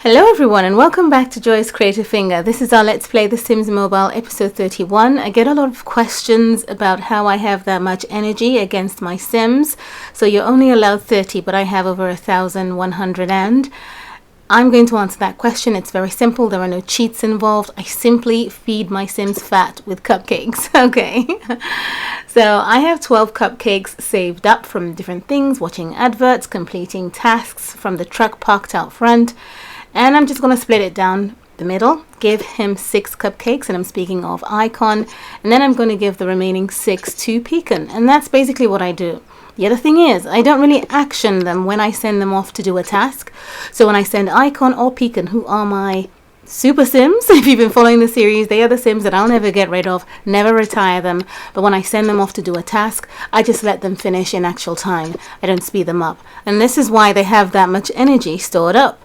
Hello everyone and welcome back to Joy's Creative Finger. This is our Let's Play The Sims Mobile episode 31. I get a lot of questions about how I have that much energy against my Sims. So you're only allowed 30, but I have over 1,100 and I'm going to answer that question. It's very simple. There are no cheats involved. I simply feed my Sims fat with cupcakes. Okay. So I have 12 cupcakes saved up from different things, watching adverts, completing tasks from the truck parked out front. And I'm just going to split it down the middle, give him 6 cupcakes, and I'm speaking of Icon, and then I'm going to give the remaining 6 to Pecan, and that's basically what I do. The other thing is, I don't really action them when I send them off to do a task. So when I send Icon or Pecan, who are my super Sims, if you've been following the series, they are the Sims that I'll never get rid of, never retire them, but when I send them off to do a task, I just let them finish in actual time. I don't speed them up, and this is why they have that much energy stored up.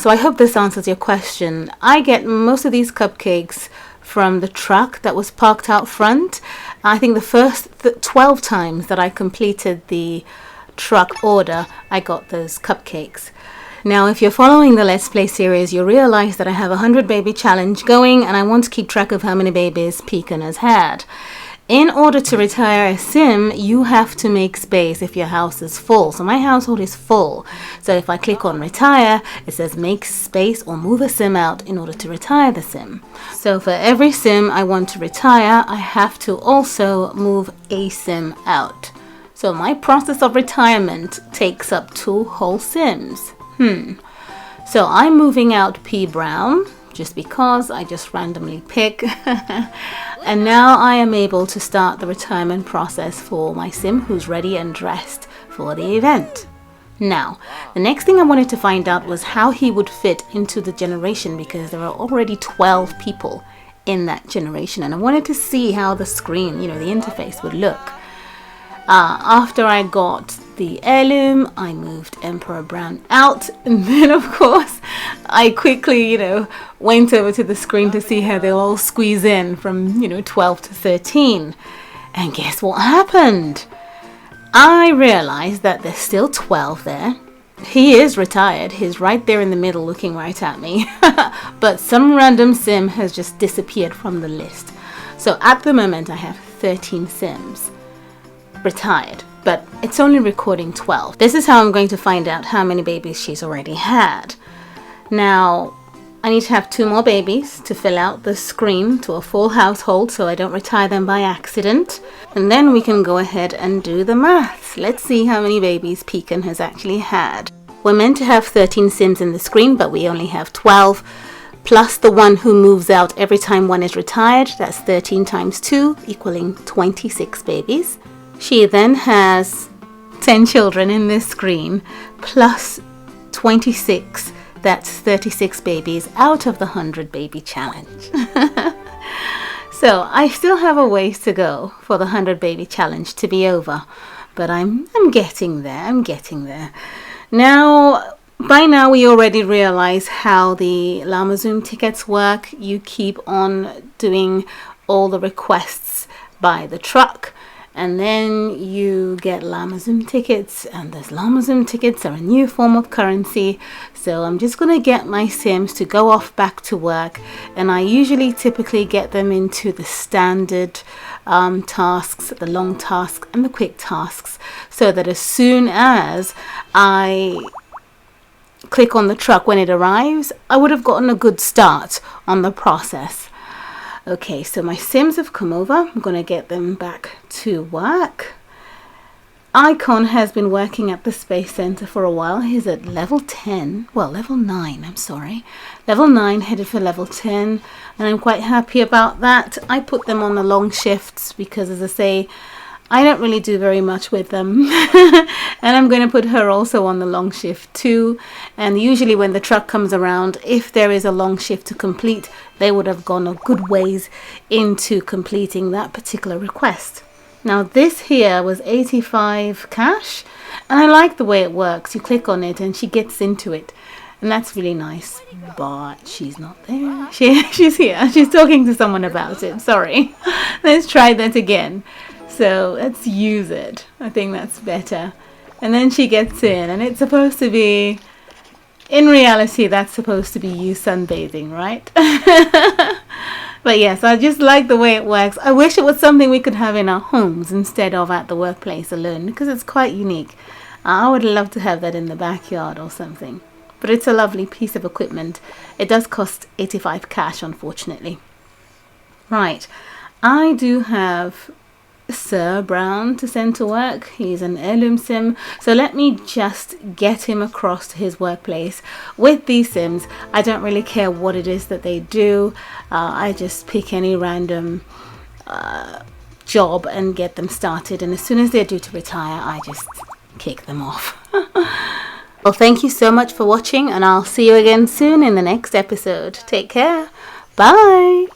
So I hope this answers your question. I get most of these cupcakes from the truck that was parked out front. I think the first 12 times that I completed the truck order, I got those cupcakes. Now, if you're following the Let's Play series, you'll realize that I have a 100 baby challenge going, and I want to keep track of how many babies Pecan has had. In order to retire a Sim, you have to make space if your house is full. So my household is full. So if I click on retire, it says make space or move a Sim out in order to retire the Sim. So for every Sim I want to retire, I have to also move a Sim out. So my process of retirement takes up 2 whole Sims. So I'm moving out P Brown, just because I just randomly pick. And now I am able to start the retirement process for my Sim who's ready and dressed for the event. Now, the next thing I wanted to find out was how he would fit into the generation, because there are already 12 people in that generation, and I wanted to see how the screen, the interface would look. After I got the heirloom, I moved Emperor Brown out, and then of course I quickly went over to the screen to see how they'll all squeeze in from 12 to 13, and guess what happened? I realized that there's still 12 there. He is retired, he's right there in the middle looking right at me, but some random Sim has just disappeared from the list. So at the moment I have 13 Sims retired, but it's only recording 12. This is how I'm going to find out how many babies she's already had. Now, I need to have 2 more babies to fill out the screen to a full household so I don't retire them by accident. And then we can go ahead and do the maths. Let's see how many babies Pecan has actually had. We're meant to have 13 Sims in the screen, but we only have 12. Plus the one who moves out every time one is retired. That's 13 times 2, equaling 26 babies. She then has 10 children in this screen, plus 26, that's 36 babies out of the 100 baby challenge. So I still have a ways to go for the 100 baby challenge to be over, but I'm getting there. Now, by now we already realize how the Llama Zoom tickets work. You keep on doing all the requests by the truck, and then you get Llama Zoom tickets, and those Llama Zoom tickets are a new form of currency. So I'm just going to get my Sims to go off back to work, and I typically get them into the standard tasks, the long tasks and the quick tasks, so that as soon as I click on the truck when it arrives, I would have gotten a good start on the process. Okay, so my Sims have come over. I'm going to get them back to work. Icon has been working at the Space Center for a while. He's at level 10. Well, level 9, I'm sorry. Level 9, headed for level 10. And I'm quite happy about that. I put them on the long shifts because, as I say, I don't really do very much with them. And I'm going to put her also on the long shift too. And usually when the truck comes around, if there is a long shift to complete, they would have gone a good ways into completing that particular request. Now this here was 85 cash, and I like the way it works. You click on it and she gets into it, and that's really nice. But she's not there. She's here. She's talking to someone about it. Sorry. Let's try that again. So let's use it. I think that's better. And then she gets in, and it's supposed to be In reality, that's supposed to be you sunbathing, right? But yes, I just like the way it works. I wish it was something we could have in our homes instead of at the workplace alone, because it's quite unique. I would love to have that in the backyard or something. But it's a lovely piece of equipment. It does cost 85 cash, unfortunately. Right, I do have Sir Brown to send to work. He's an heirloom sim, so let me just get him across to his workplace with these sims. I don't really care what it is that they do. I just pick any random job and get them started, and as soon as they're due to retire, I just kick them off. Well, thank you so much for watching, and I'll see you again soon in the next episode. Take care. Bye.